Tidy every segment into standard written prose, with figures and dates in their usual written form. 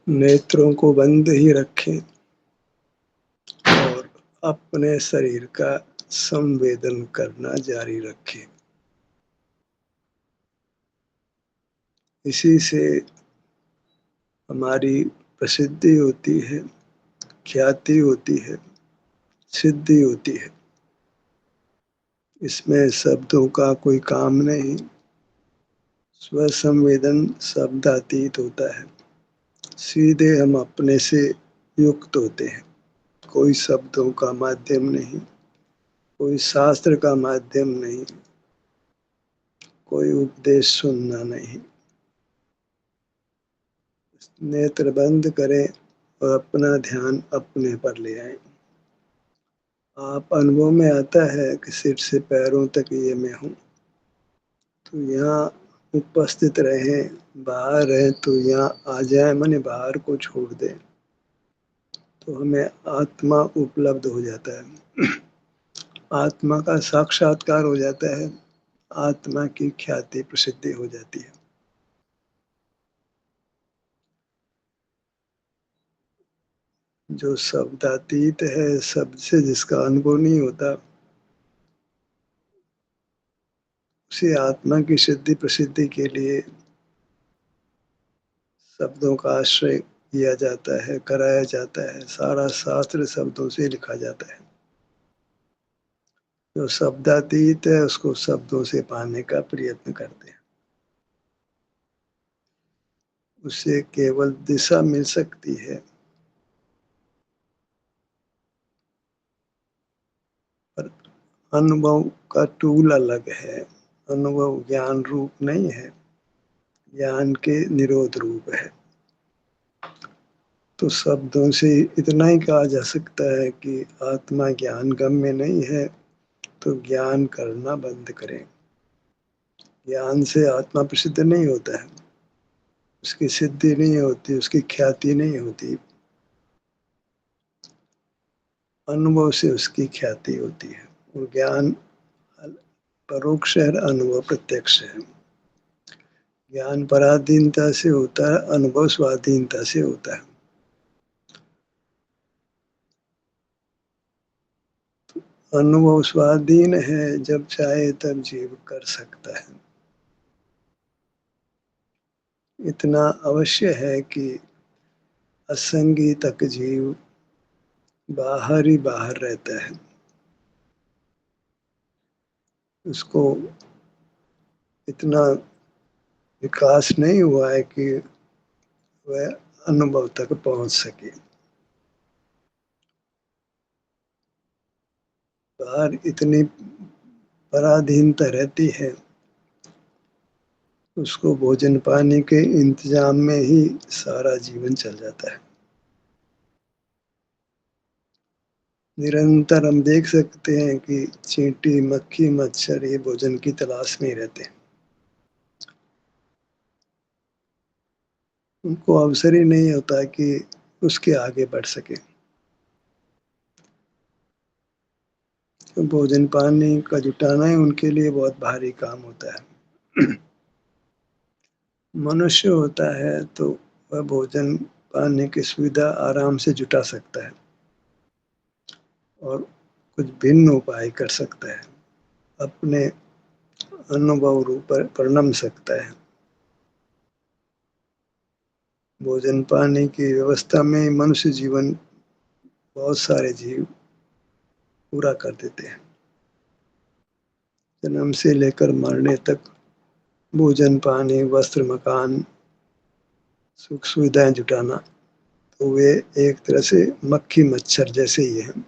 नेत्रों को बंद ही रखें और अपने शरीर का संवेदन करना जारी रखें। इसी से हमारी प्रसिद्धि होती है, ख्याति होती है, सिद्धि होती है। इसमें शब्दों का कोई काम नहीं। स्वसंवेदन शब्दातीत होता है। सीधे हम अपने से युक्त होते हैं। कोई शब्दों का माध्यम नहीं, कोई शास्त्र का माध्यम नहीं, कोई उपदेश सुनना नहीं। नेत्र बंद करें और अपना ध्यान अपने पर ले आए। आप अनुभव में आता है कि सिर से पैरों तक ये मैं हूँ, तो यहाँ उपस्थित रहें। बाहर है तो यहाँ आ जाए, माने बाहर को छोड़ दें, तो हमें आत्मा उपलब्ध हो जाता है। आत्मा का साक्षात्कार हो जाता है। आत्मा की ख्याति प्रसिद्धि हो जाती है। जो शब्दातीत है, शब्द से जिसका अनुभव नहीं होता, उसे आत्मा की सिद्धि प्रसिद्धि के लिए शब्दों का आश्रय किया जाता है, कराया जाता है। सारा शास्त्र शब्दों से लिखा जाता है। जो शब्दातीत है उसको शब्दों से पाने का प्रयत्न करते हैं। उसे केवल दिशा मिल सकती है, पर अनुभव का टूल अलग है। अनुभव ज्ञान रूप नहीं है, ज्ञान के निरोध रूप है। तो शब्दों से इतना ही कहा जा सकता है कि आत्मा ज्ञान गम्य नहीं है, तो ज्ञान करना बंद करें। ज्ञान से आत्मा प्रसिद्ध नहीं होता है, उसकी सिद्धि नहीं होती, उसकी ख्याति नहीं होती। अनुभव से उसकी ख्याति होती है। और ज्ञान परोक्ष है, अनुभव प्रत्यक्ष है। ज्ञान पराधीनता से होता है, अनुभव स्वाधीनता से होता है। अनुभव स्वाधीन है, जब चाहे तब जीव कर सकता है। इतना अवश्य है कि असंगी तक जीव बाहर ही बाहर रहता है। उसको इतना विकास नहीं हुआ है कि वह अनुभव तक पहुंच सके। बाहर इतनी पराधीनता रहती है, उसको भोजन पानी के इंतजाम में ही सारा जीवन चल जाता है। निरंतर हम देख सकते हैं कि चींटी, मक्खी, मच्छर ये भोजन की तलाश में ही रहते हैं। उनको अवसर ही नहीं होता कि उसके आगे बढ़ सके। तो भोजन पानी का जुटाना ही उनके लिए बहुत भारी काम होता है। मनुष्य होता है तो वह भोजन पानी की सुविधा आराम से जुटा सकता है और कुछ भिन्न उपाय कर सकता है, अपने अनुभव रूप पर परिणम सकता है। भोजन पानी की व्यवस्था में मनुष्य जीवन बहुत सारे जीव पूरा कर देते हैं। जन्म से लेकर मरने तक भोजन पानी, वस्त्र, मकान, सुख सुविधाएं जुटाना, तो वे एक तरह से मक्खी मच्छर जैसे ही हैं,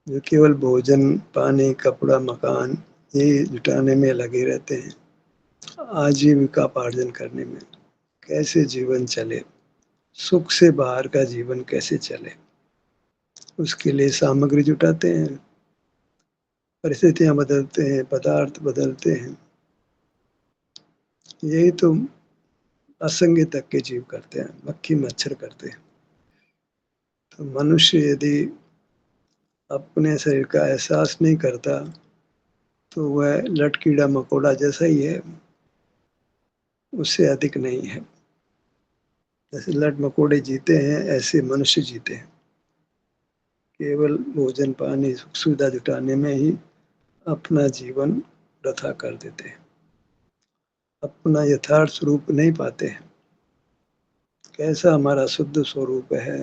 जो केवल भोजन पानी, कपड़ा, मकान ये जुटाने में लगे रहते हैं। आजीविकापार्जन करने में कैसे जीवन चले, सुख से बाहर का जीवन कैसे चले, उसके लिए सामग्री जुटाते हैं, परिस्थितियां बदलते हैं, पदार्थ बदलते हैं। यही तो असंग तक के जीव करते हैं, मक्खी मच्छर करते हैं। तो मनुष्य यदि अपने शरीर का एहसास नहीं करता, तो वह लटकीड़ा मकोड़ा जैसा ही है, उससे अधिक नहीं है। जैसे लट मकोड़े जीते हैं ऐसे मनुष्य जीते हैं। केवल भोजन पानी सुख सुविधा जुटाने में ही अपना जीवन वृथा कर देते हैं, अपना यथार्थ स्वरूप नहीं पाते हैं। कैसा हमारा शुद्ध स्वरूप है,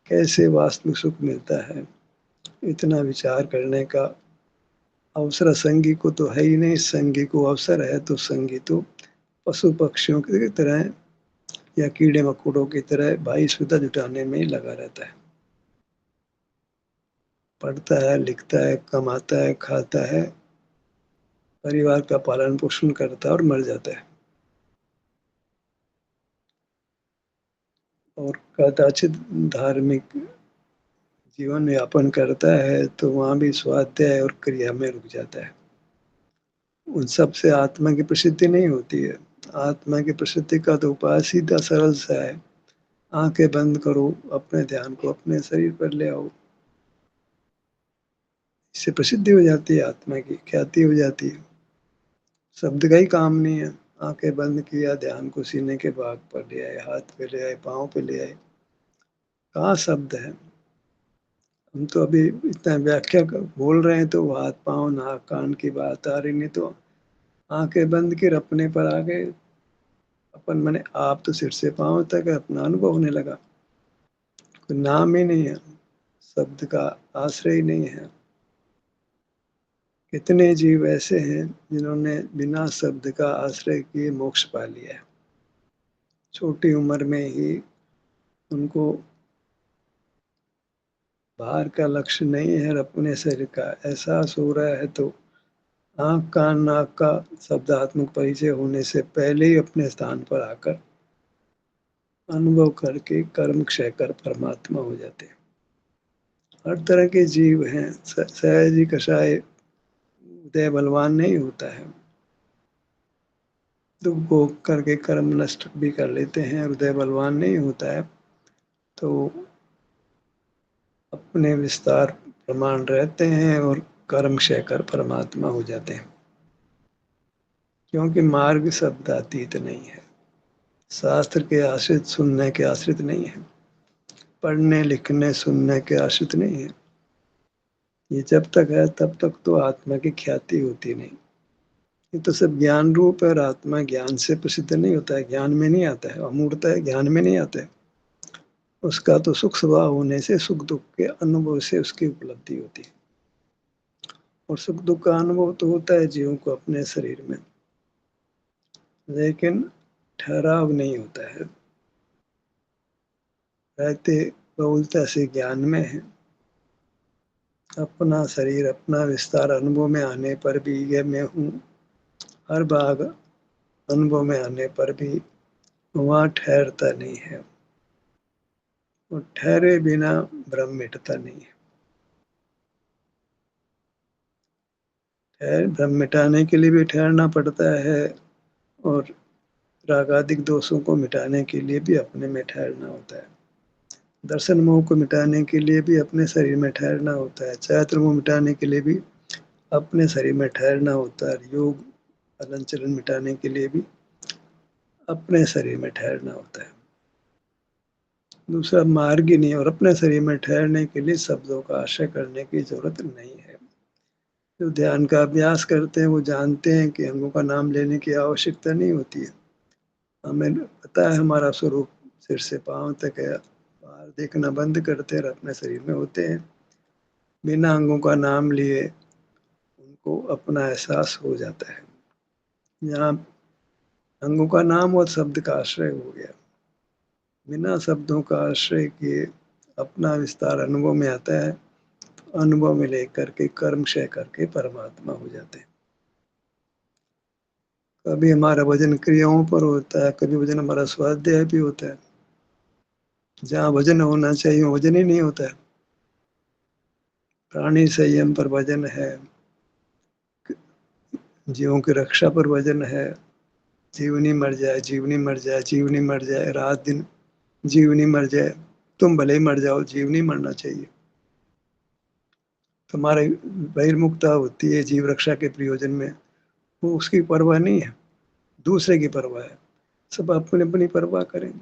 कैसे वास्तविक सुख मिलता है, इतना विचार करने का अवसर संगी को तो है ही नहीं। संगी को अवसर है तो संगी तो पशु पक्षियों की तरह या कीड़े मकोड़ों की तरह भाई सुविधा जुटाने में ही लगा रहता है। पढ़ता है, लिखता है, कमाता है, खाता है, परिवार का पालन पोषण करता है और मर जाता है। और कदाचित धार्मिक जीवन यापन करता है तो वहाँ भी स्वाध्याय और क्रिया में रुक जाता है। उन सब से आत्मा की प्रसिद्धि नहीं होती है। आत्मा की प्रसिद्धि का तो उपाय सीधा सरल सा है, आंखें बंद करो, अपने ध्यान को अपने शरीर पर ले आओ। इससे प्रसिद्धि हो जाती है, आत्मा की ख्याति हो जाती है। शब्द का ही काम नहीं है। आंखें बंद किया, ध्यान को सीने के भाग पर ले आए, हाथ पे ले आए, पाँव पे ले आए। कहाँ शब्द है? हम तो अभी इतना व्याख्या बोल रहे हैं तो हाथ पाँव नाक कान की बात आ रही, नहीं तो आंखें बंद कर अपने पर आ गए। अपन मैंने आप तो सिर से पाँव तक अपना अनुभव होने लगा। कोई नाम ही नहीं है, शब्द का आश्रय ही नहीं है। कितने जीव ऐसे हैं जिन्होंने बिना शब्द का आश्रय किए मोक्ष पा लिया है। छोटी उम्र में ही उनको बाहर का लक्ष्य नहीं है और अपने शरीर का एहसास हो रहा है तो आँख कान नाक का शब्दात्मक परिचय होने से पहले ही अपने स्थान पर आकर अनुभव करके कर्म क्षय कर परमात्मा हो जाते हैं। हर तरह के जीव हैं। सहज ही कषाय उदय बलवान नहीं होता है। दुख भोग करके कर्म नष्ट भी कर लेते हैं, हृदय बलवान नहीं होता है। तो अपने विस्तार प्रमाण रहते हैं और कर्म क्षय कर परमात्मा हो जाते हैं। क्योंकि मार्ग शब्दातीत नहीं है, शास्त्र के आश्रित सुनने के आश्रित नहीं है, पढ़ने लिखने सुनने के आश्रित नहीं है। ये जब तक है तब तक तो आत्मा की ख्याति होती नहीं। ये तो सब ज्ञान रूप है और आत्मा ज्ञान से प्रसिद्ध नहीं होता है, ज्ञान में नहीं आता है। अमूर्त है, ज्ञान में नहीं आता है। उसका तो सुख स्वभाव होने से सुख दुख के अनुभव से उसकी उपलब्धि होती है। और सुख दुख का अनुभव तो होता है जीवों को अपने शरीर में, लेकिन ठहराव नहीं होता है। रहते बहुलता से ज्ञान में है। अपना शरीर अपना विस्तार अनुभव में आने पर भी ये मैं हूँ, हर भाग अनुभव में आने पर भी वहाँ ठहरता नहीं है। और ठहरे बिना भ्रम मिटता नहीं है। भ्रम मिटाने के लिए भी ठहरना पड़ता है और रागादिक दोषों को मिटाने के लिए भी अपने में ठहरना होता है। दर्शन मोह को मिटाने के लिए भी अपने शरीर में ठहरना होता है। चैत्र मोह मिटाने के लिए भी अपने शरीर में ठहरना होता है। योग हलन चलन मिटाने के लिए भी अपने शरीर में ठहरना होता है। दूसरा मार्ग ही नहीं है। और अपने शरीर में ठहरने के लिए शब्दों का आश्रय करने की जरूरत नहीं है। जो ध्यान का अभ्यास करते हैं वो जानते हैं कि अंगों का नाम लेने की आवश्यकता नहीं होती है। हमें पता है हमारा स्वरूप सिर से पाँव तक है। बाहर देखना बंद करते और अपने शरीर में होते हैं। बिना अंगों का नाम लिए उनको अपना एहसास हो जाता है। यहाँ अंगों का नाम और शब्द का आश्रय हो गया। बिना शब्दों का आश्रय किए अपना विस्तार अनुभव में आता है। अनुभव में लेकर के कर्म क्षय करके परमात्मा हो जाते हैं। कभी हमारा वजन क्रियाओं पर होता है, कभी वजन हमारा स्वाध्याय भी होता है। जहाँ वजन होना चाहिए वजन ही नहीं होता है। प्राणी संयम पर वजन है, जीवों की रक्षा पर वजन है। जीवनी मर जाए, जीवनी मर जाए, जीवनी मर जाए, रात दिन जीवनी मर जाए। तुम भले ही मर जाओ, जीवनी मरना चाहिए। तुम्हारी बहिर्मुखता होती है जीव रक्षा के प्रयोजन में, वो उसकी परवाह नहीं है, दूसरे की परवाह है। सब अपनी अपनी परवाह करेंगे।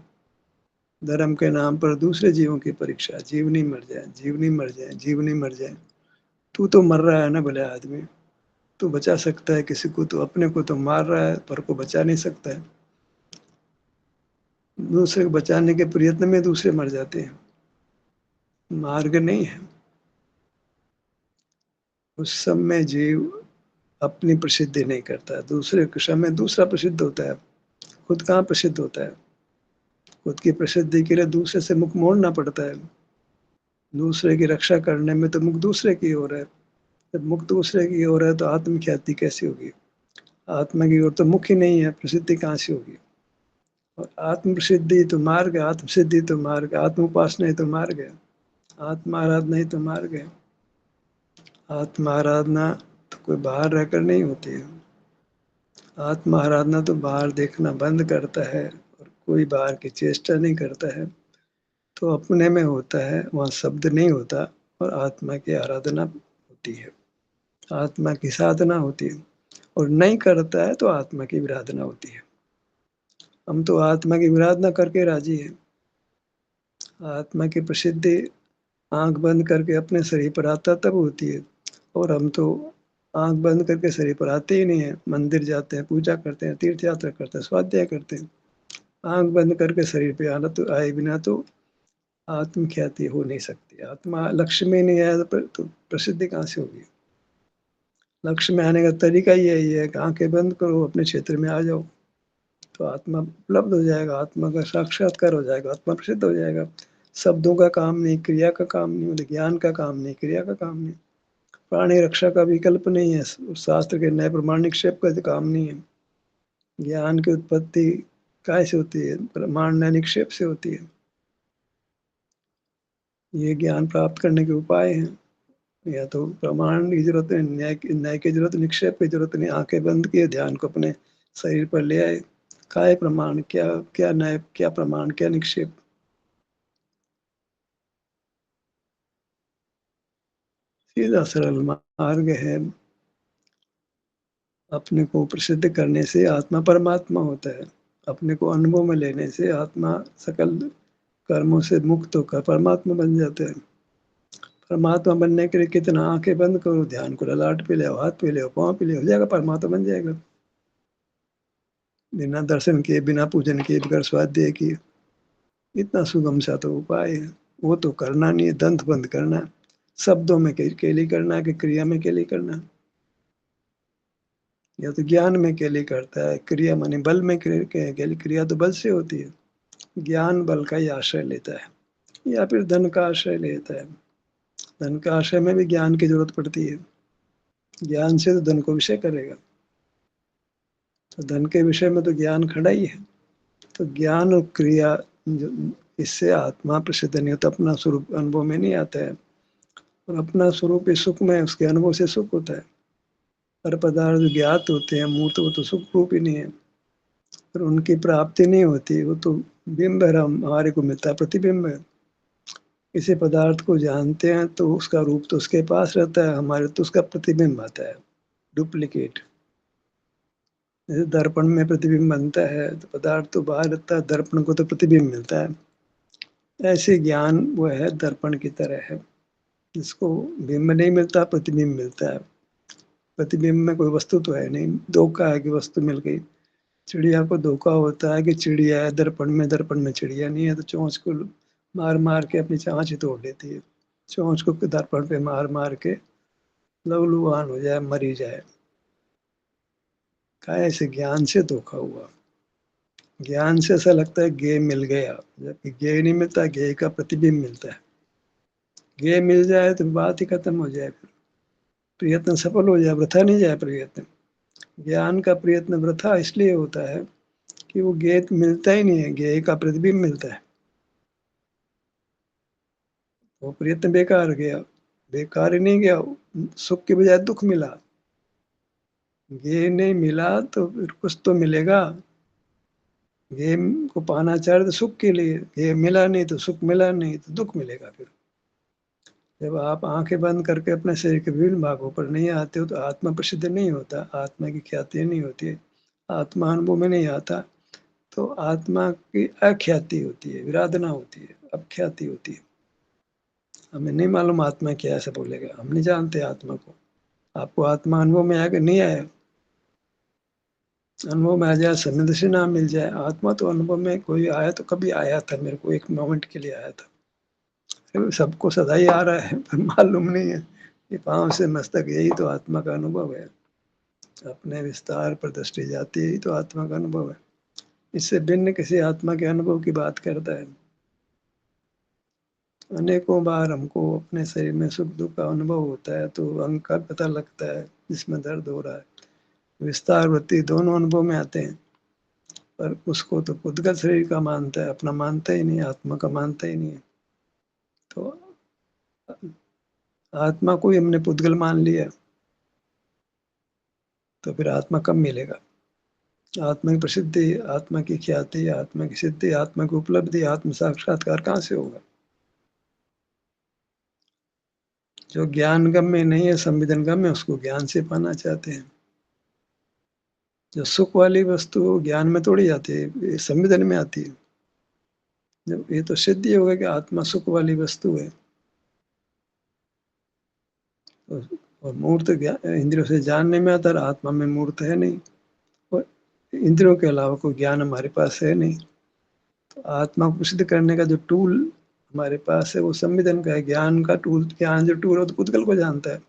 धर्म के नाम पर दूसरे जीवों की परीक्षा, जीवनी मर जाए, जीवनी मर जाए, जीवनी मर जाए। तू तो मर रहा है ना भले आदमी, तू बचा सकता है किसी को, तो अपने को तो मार रहा है, पर को बचा नहीं सकता है। दूसरे को बचाने के प्रयत्न में दूसरे मर जाते हैं, मार्ग नहीं है। उस समय जीव अपनी प्रसिद्धि नहीं करता, दूसरे के समय दूसरा प्रसिद्ध होता है, खुद कहाँ प्रसिद्ध होता है। खुद की प्रसिद्धि के लिए दूसरे से मुख मोड़ना पड़ता है। दूसरे की रक्षा करने में तो मुख दूसरे की ओर है। जब मुख दूसरे की ओर है तो आत्मख्याति कैसी होगी। आत्मा की ओर तो मुख ही नहीं है, प्रसिद्धि कहाँ से होगी। और आत्म प्रसिद्धि तो मार्ग है, आत्म सिद्धि तो मार्ग है, आत्म उपासना ही तो मार्ग है, आत्मा आराधना ही तो मार्ग है। आत्मा आराधना तो कोई बाहर रहकर नहीं होती है। आत्मा आराधना तो बाहर देखना बंद करता है और कोई बाहर की चेष्टा नहीं करता है, तो अपने में होता है, वहाँ शब्द नहीं होता और आत्मा की आराधना होती है, आत्मा की साधना होती है। और नहीं करता है तो आत्मा की विराधना होती है। हम तो आत्मा की विराधना करके राजी हैं। आत्मा की प्रसिद्धि आँख बंद करके अपने शरीर पर आता तब होती है, और हम तो आँख बंद करके शरीर पर आते ही नहीं है। मंदिर जाते हैं, पूजा करते हैं, तीर्थ यात्रा करते हैं, स्वाध्याय करते हैं। आँख बंद करके शरीर पे आना तो आए बिना तो आत्म ख्याति हो नहीं सकती। आत्मा लक्ष्य में नहीं आया तो प्रसिद्धि कहाँ से होगी। लक्ष्य में आने का तरीका ही यही है कि आंखें बंद करो, अपने क्षेत्र में आ जाओ, तो आत्मा उपलब्ध हो जाएगा, आत्मा का साक्षात्कार हो जाएगा, आत्मा प्रसिद्ध हो जाएगा। शब्दों का काम नहीं, क्रिया का काम नहीं, मतलब ज्ञान का काम नहीं, क्रिया का काम नहीं। प्राणी रक्षा का विकल्प नहीं है, शास्त्र के नए प्रमाण निक्षेप का काम नहीं है। ज्ञान की उत्पत्ति काय से होती है, प्रमाण नए निक्षेप से होती है। ये ज्ञान प्राप्त करने के उपाय हैं। या तो प्रमाण की जरूरत है, न्याय की जरूरत, निक्षेप की जरूरत नहीं। आंखें बंद किए, ध्यान को अपने शरीर पर ले आए। काय प्रमाण, क्या क्या न्याय, क्या प्रमाण, क्या निक्षेप। सीधा सरल मार्ग है। अपने को प्रसिद्ध करने से आत्मा परमात्मा होता है। अपने को अनुभव में लेने से आत्मा सकल कर्मों से मुक्त होकर परमात्मा बन जाता है। परमात्मा बनने के लिए कितना आंखें बंद करो, ध्यान को ललाट पे ले आओ, हाथ पे ले आओ, पाँव पे ले, हो जाएगा, परमात्मा बन जाएगा। बिना दर्शन किए, बिना पूजन किए, बगैर स्वाध्याय किए। इतना सुगम सा तो उपाय है। वो तो करना नहीं है, दंत बंद करना है। शब्दों में केली करना है कि क्रिया में केली करना है। या तो ज्ञान में केली करता है, क्रिया माने बल में केली, क्रिया तो बल से होती है। ज्ञान बल का ही आश्रय लेता है, या फिर धन का आश्रय लेता है। धन का आश्रय में भी ज्ञान की जरूरत पड़ती है। ज्ञान से तो धन को विषय करेगा, तो धन के विषय में तो ज्ञान खड़ा ही है। तो ज्ञान और क्रिया इससे आत्मा प्रसिद्ध नहीं होता, अपना स्वरूप अनुभव में नहीं आता है। और अपना स्वरूप ही सुख में, उसके अनुभव से सुख होता है। हर पदार्थ जो ज्ञात होते हैं मूर्त, वो तो सुख रूप ही नहीं है, पर उनकी प्राप्ति नहीं होती। वो तो बिंब है, हमारे को मिलता है प्रतिबिंब है। किसी पदार्थ को जानते हैं तो उसका रूप तो उसके पास रहता है, हमारे तो उसका प्रतिबिंब आता है, डुप्लीकेट। जैसे दर्पण में प्रतिबिंब बनता है तो पदार्थ तो बाहर रहता है, दर्पण को तो प्रतिबिंब मिलता है। ऐसे ज्ञान वो है, दर्पण की तरह है, जिसको बिंब नहीं मिलता, प्रतिबिंब मिलता है। प्रतिबिंब में कोई वस्तु तो है नहीं, धोखा है कि वस्तु मिल गई। चिड़िया को धोखा होता है कि चिड़िया है दर्पण में, दर्पण में चिड़िया नहीं है, तो चोंच को मार मार के अपनी चांच ही तोड़ लेती है। चोंच को दर्पण पे मार मार के लहूलुहान हो जाए, मरी जाए। का ऐसे ज्ञान से धोखा हुआ। ज्ञान से ऐसा लगता है ज्ञेय मिल गया, जबकि ज्ञेय नहीं मिलता, ज्ञेय का प्रतिबिंब मिलता है। ज्ञेय मिल जाए तो बात ही खत्म हो जाए, फिर प्रयत्न सफल हो जाए, वृथा नहीं जाए प्रयत्न। ज्ञान का प्रयत्न वृथा इसलिए होता है कि वो ज्ञेय मिलता ही नहीं है, ज्ञेय का प्रतिबिंब मिलता है। वो प्रयत्न बेकार गया, बेकार ही नहीं गया, सुख के बजाय दुख मिला। ज्ञेय नहीं मिला तो फिर कुछ तो मिलेगा। ज्ञेय को पाना चाह रहे तो सुख के लिए, ज्ञेय मिला नहीं तो सुख मिला नहीं तो दुख मिलेगा। फिर जब आप आंखें बंद करके अपने शरीर के विभिन्न भागों पर नहीं आते हो तो आत्मा प्रसिद्ध नहीं होता, आत्मा की ख्याति नहीं होती, आत्मा अनुभव में नहीं आता। तो आत्मा की अख्याति होती है, विराधना होती है, अख्याति होती है। हमें नहीं मालूम आत्मा क्या है, ऐसे बोलेगा, हम नहीं जानते आत्मा को। आपको आत्मा अनुभव में आया कि नहीं आया? अनुभव में आ जाए, सन्निधि नाम मिल जाए। आत्मा तो अनुभव में कोई आया तो कभी आया था, मेरे को एक मोमेंट के लिए आया था। फिर सबको सदा ही आ रहा है, पर मालूम नहीं है कि पांव से मस्तक यही तो आत्मा का अनुभव है। अपने विस्तार पर दृष्टि जाती है, यही तो आत्मा का अनुभव है। इससे भिन्न किसी आत्मा के अनुभव की बात करता है। अनेकों बार हमको अपने शरीर में सुख दुख का अनुभव होता है, तो अंग का पता लगता है जिसमें दर्द हो रहा है। विस्तार वृत्ति दोनों अनुभव में आते हैं, पर उसको तो खुदगत शरीर का मानता है, अपना मानता ही नहीं, आत्मा का मानता ही नहीं है। तो आत्मा को ही हमने पुद्गल मान लिया, तो फिर आत्मा कब मिलेगा? आत्मा की प्रसिद्धि, आत्मा की ख्याति, आत्मा की सिद्धि, आत्मा की उपलब्धि, आत्म साक्षात्कार कहाँ से होगा? जो ज्ञान गम्य नहीं है, संवेदन गम्य, उसको ज्ञान से पाना चाहते हैं। जो सुख वाली वस्तु ज्ञान में तोड़ी जाती है, ये संवेदन में आती है। जब ये तो सिद्धि होगा कि आत्मा सुख वाली वस्तु है। और मूर्त इंद्रियों से जानने में आता है, आत्मा में मूर्त है नहीं, और इंद्रियों के अलावा कोई ज्ञान हमारे पास है नहीं। तो आत्मा को सिद्ध करने का जो टूल हमारे पास है, वो संवेदन का है। ज्ञान का टूल, ज्ञान जो टूल हो तो पुद्गल को जानता है,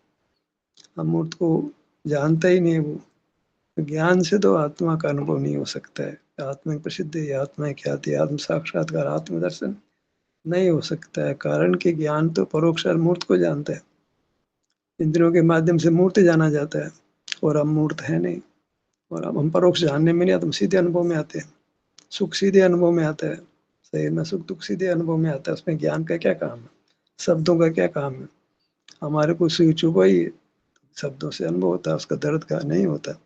हम मूर्त को जानता ही नहीं है। वो ज्ञान से तो आत्मा का अनुभव नहीं हो सकता है। आत्मा की प्रसिद्धि, आत्मा की ख्याति, आत्म साक्षात्कार, आत्मदर्शन नहीं हो सकता है। कारण कि ज्ञान तो परोक्ष मूर्त को जानता है। इंद्रियों के माध्यम से मूर्त जाना जाता है, और हम मूर्त है नहीं। और अब हम परोक्ष जानने में नहीं आते, हम सीधे अनुभव में आते हैं। सुख सीधे अनुभव में आता है, शरीर में सुख दुख सीधे अनुभव में आता है। उसमें ज्ञान का क्या काम है? शब्दों का क्या काम है? हमारे को सुई चुभई, शब्दों से अनुभव होता है, उसका दर्द का नहीं होता।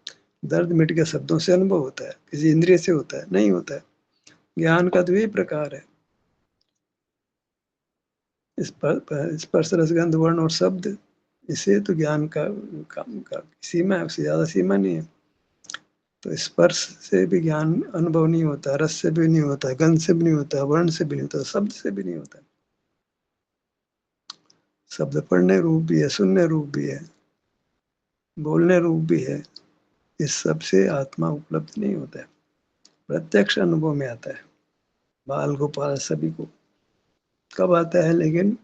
दर्द मिट के शब्दों से अनुभव होता है, किसी इंद्रिय से होता है? नहीं होता है। ज्ञान का तो यही प्रकार है। स्पर्श रस गंध वर्ण और शब्द, इसे तो ज्ञान का काम का सीमा है, उससे ज्यादा सीमा नहीं है। तो स्पर्श से भी ज्ञान अनुभव नहीं होता, रस से भी नहीं होता, गंध से भी नहीं होता, वर्ण से भी नहीं होता, शब्द से भी नहीं होता। शब्द पढ़ने रूप भी है, सुनने रूप भी है, बोलने रूप भी है। इस सब से आत्मा उपलब्ध नहीं होता है, प्रत्यक्ष अनुभव में आता है। बाल गोपाल सभी को कब आता है? लेकिन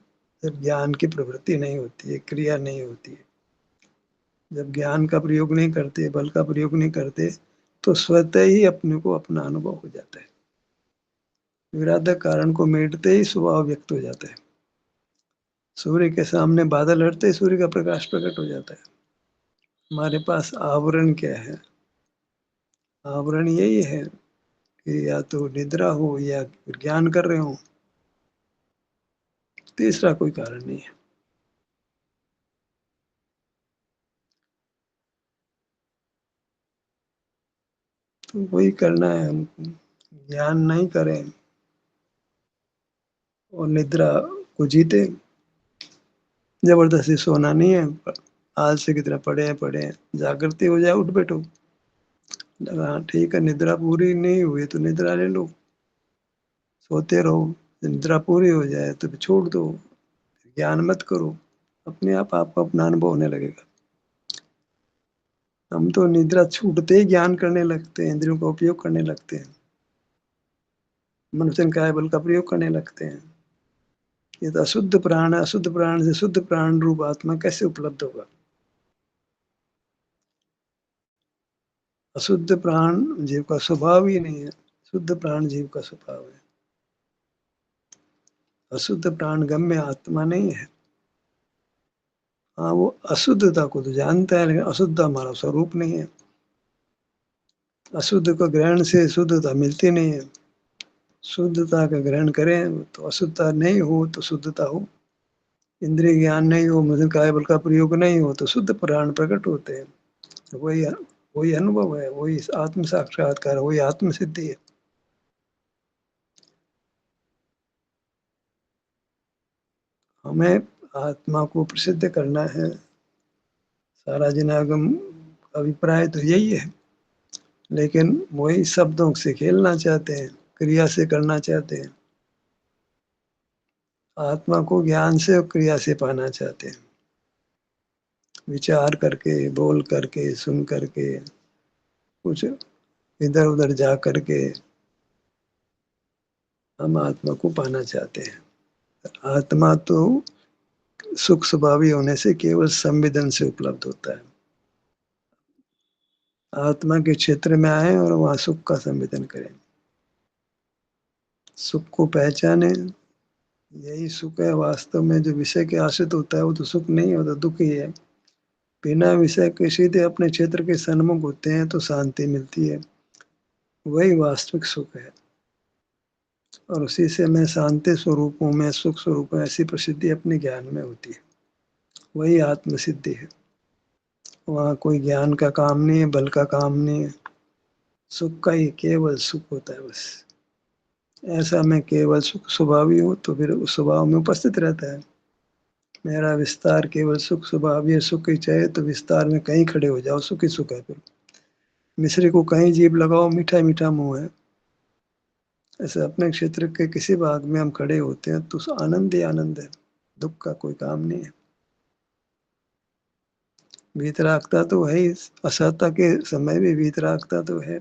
जब ज्ञान की प्रवृत्ति नहीं होती है, क्रिया नहीं होती है, जब ज्ञान का प्रयोग नहीं करते, बल का प्रयोग नहीं करते, तो स्वतः ही अपने को अपना अनुभव हो जाता है। विराधक कारण को मिटते ही स्वभाव व्यक्त हो जाता है। सूर्य के सामने बादल हटते ही सूर्य का प्रकाश प्रकट हो जाता है। हमारे पास आवरण क्या है? आवरण यही है कि या तो निद्रा हो या ज्ञान कर रहे हो, तीसरा कोई कारण नहीं है। तो वही करना है हमको, ज्ञान नहीं करें और निद्रा को जीते। जबरदस्ती सोना नहीं है, आलसी की तरह पड़े हैं। जागृति हो जाए, उठ बैठो। हाँ ठीक है, निद्रा पूरी नहीं हुई तो निद्रा ले लो, सोते रहो। निद्रा पूरी हो जाए तो फिर छोड़ दो, ज्ञान मत करो। अपने आप आपको अपना अनुभव होने लगेगा। हम तो निद्रा छूटते ही ज्ञान करने लगते हैं, इंद्रियों का उपयोग करने लगते हैं, मनुष्य काय बल का प्रयोग करने लगते हैं। ये तो अशुद्ध प्राण है, अशुद्ध प्राण से शुद्ध प्राण रूप आत्मा कैसे उपलब्ध होगा? अशुद्ध प्राण जीव का स्वभाव ही नहीं है, शुद्ध प्राण जीव का स्वभाव है। अशुद्ध प्राण गम्य आत्मा नहीं है। हाँ, वो अशुद्धता को तो जानता है, लेकिन अशुद्ध हमारा स्वरूप नहीं है। अशुद्ध को ग्रहण से शुद्धता मिलती नहीं है। शुद्धता का ग्रहण करें तो अशुद्धता नहीं हो तो शुद्धता हो। इंद्रिय ज्ञान नहीं हो, मतलब काय बल का प्रयोग नहीं हो, तो शुद्ध प्राण प्रकट होते हैं। वही वही अनुभव है, वही आत्म साक्षात्कार, वही आत्म सिद्धि है। हमें आत्मा को प्रसिद्ध करना है। सारा जनागम अभिप्राय तो यही है। लेकिन वही शब्दों से खेलना चाहते हैं, क्रिया से करना चाहते हैं। आत्मा को ज्ञान से और क्रिया से पाना चाहते हैं, विचार करके, बोल करके, सुन करके, कुछ इधर उधर जा करके हम आत्मा को पाना चाहते हैं। आत्मा तो सुख स्वभावी होने से केवल संवेदन से उपलब्ध होता है। आत्मा के क्षेत्र में आए और वहां सुख का संवेदन करें, सुख को पहचाने। यही सुख है वास्तव में। जो विषय के आश्रित होता है वो तो सुख नहीं होता, दुख ही है। बिना विषय के सीधे अपने क्षेत्र के सन्मुख होते हैं तो शांति मिलती है, वही वास्तविक सुख है। और उसी से मैं शांति स्वरूप हूँ, मैं सुख स्वरूप हूँ, ऐसी प्रसिद्धि अपने ज्ञान में होती है, वही आत्म सिद्धि है। वहाँ कोई ज्ञान का काम नहीं है, बल का काम नहीं है, सुख का ही केवल सुख होता है बस। ऐसा मैं केवल सुख स्वभावी हूँ तो फिर उस स्वभाव में उपस्थित रहता है। मेरा विस्तार केवल सुख स्वभावी है, सुख ही चाहे तो विस्तार में कहीं खड़े हो जाओ, सुख ही सुख है। फिर मिश्री को कहीं जीभ लगाओ, मीठा मीठा मुंह है। ऐसे अपने क्षेत्र के किसी भाग में हम खड़े होते हैं तो आनंद ही आनंद है, दुख का कोई काम नहीं है। वीतरागता तो है ही, असहता के समय भी वीतरागता तो है।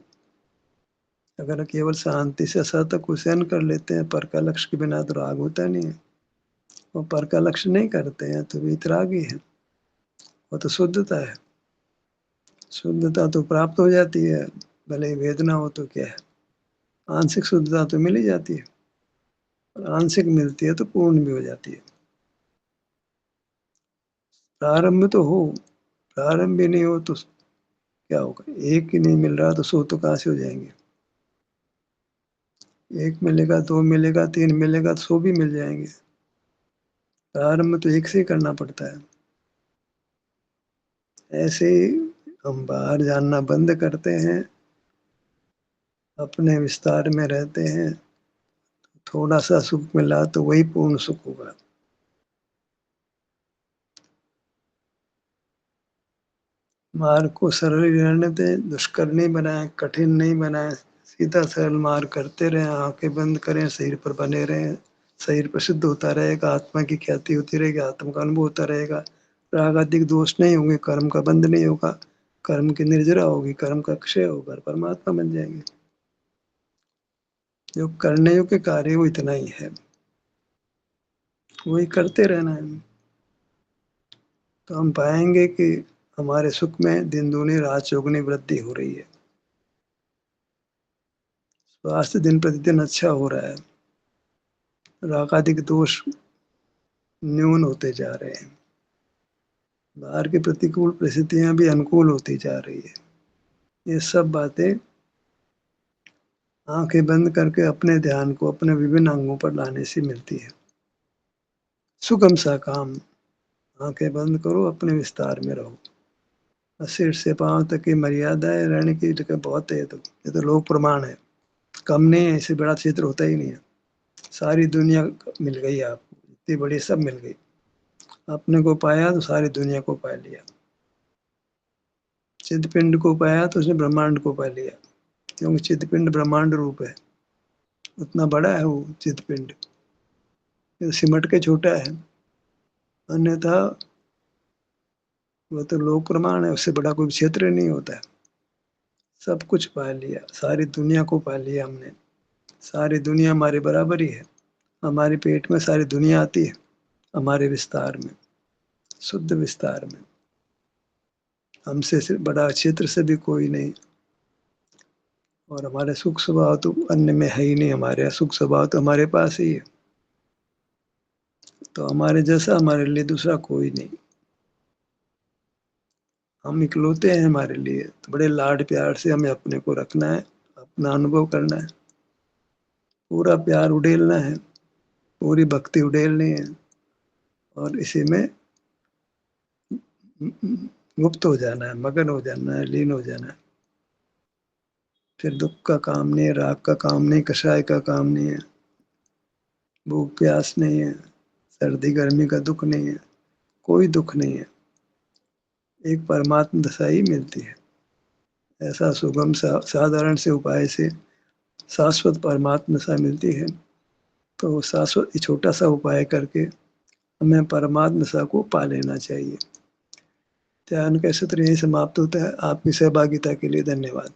अगर केवल शांति से असहता को सहन कर लेते हैं, पर का लक्ष्य के बिना तो राग होता नहीं है। वो पर का लक्ष्य नहीं करते हैं तो वीतरागी है, वो तो शुद्धता है। शुद्धता तो प्राप्त हो जाती है, भले ही वेदना हो तो क्या है, आंशिक शुद्धता तो मिल ही जाती है। और आंशिक मिलती है तो पूर्ण भी हो जाती है। प्रारंभ तो हो, प्रारंभ भी नहीं हो तो क्या होगा। एक ही नहीं मिल रहा तो 100 तो कहाँ से हो जाएंगे। एक मिलेगा, दो मिलेगा, तीन मिलेगा तो 100 भी मिल जाएंगे। प्रारंभ तो एक से ही करना पड़ता है। ऐसे ही हम बाहर जानना बंद करते हैं, अपने विस्तार में रहते हैं, थोड़ा सा सुख मिला तो वही पूर्ण सुख होगा। मार्ग को सरल ही रहने दें, दुष्कर नहीं बनाए, कठिन नहीं बनाए, सीधा सरल मार्ग करते रहें, आंखें बंद करें, शरीर पर बने रहें। शरीर प्रसिद्ध होता रहेगा, आत्मा की ख्याति होती रहेगी, आत्मा का अनुभव होता रहेगा। राग आदि दोष नहीं होंगे, कर्म का बंध नहीं होगा, कर्म की निर्जरा होगी, कर्म का क्षय होगा, परमात्मा बन जाएंगे। जो करने योग्य कार्य वो इतना ही है, वही करते रहना है। तो हम पाएंगे कि हमारे सुख में दिन दूनी रात चौगुनी वृद्धि हो रही है। स्वास्थ्य दिन प्रतिदिन अच्छा हो रहा है, रागादिक दोष न्यून होते जा रहे हैं, बाहर की प्रतिकूल परिस्थितियां भी अनुकूल होती जा रही है। ये सब बातें आंखें बंद करके अपने ध्यान को अपने विभिन्न अंगों पर लाने से मिलती है। सुगम सा काम, आंखें बंद करो, अपने विस्तार में रहो। सिर से पांव तक की मर्यादा है, रहने की जगह बहुत है। ये तो लोक प्रमाण है, कम नहीं है, इससे बड़ा क्षेत्र होता ही नहीं है। सारी दुनिया मिल गई आपको, इतनी बड़ी सब मिल गई। अपने को पाया तो सारी दुनिया को पा लिया, चिदपिंड को पाया तो उसने ब्रह्मांड को पा लिया, क्योंकि चिदपिंड ब्रह्मांड रूप है। उतना बड़ा है वो चिदपिंड, ये सिमट के छोटा है। अन्यथा वो तो लोक प्रमाण है, उससे बड़ा कोई क्षेत्र नहीं होता है। सब कुछ पा लिया, सारी दुनिया को पा लिया हमने। सारी दुनिया हमारे बराबर ही है, हमारे पेट में सारी दुनिया आती है, हमारे विस्तार में, शुद्ध विस्तार में। हमसे सिर्फ बड़ा क्षेत्र से भी कोई नहीं। और हमारे सुख स्वभाव तो अन्य में है ही नहीं, हमारे सुख स्वभाव तो हमारे पास ही है। तो हमारे जैसा हमारे लिए दूसरा कोई नहीं, हम इकलौते हैं हमारे लिए। तो बड़े लाड प्यार से हमें अपने को रखना है, अपना अनुभव करना है, पूरा प्यार उड़ेलना है, पूरी भक्ति उड़ेलनी है, और इसी में मुक्त हो जाना है, मगन हो जाना है, लीन हो जाना है। फिर दुख का काम नहीं है, राग का काम नहीं, कषाय का काम नहीं है, भूख प्यास नहीं है, सर्दी गर्मी का दुख नहीं है, कोई दुख नहीं है। एक परमात्मा दशा ही मिलती है। ऐसा सुगम साधारण से उपाय से शाश्वत परमात्म सा मिलती है। तो शाश्वत ये छोटा-सा उपाय करके हमें परमात्म सा को पा लेना चाहिए। ध्यान का सत्र यहीं समाप्त होता है। आपकी सहभागिता के लिए धन्यवाद।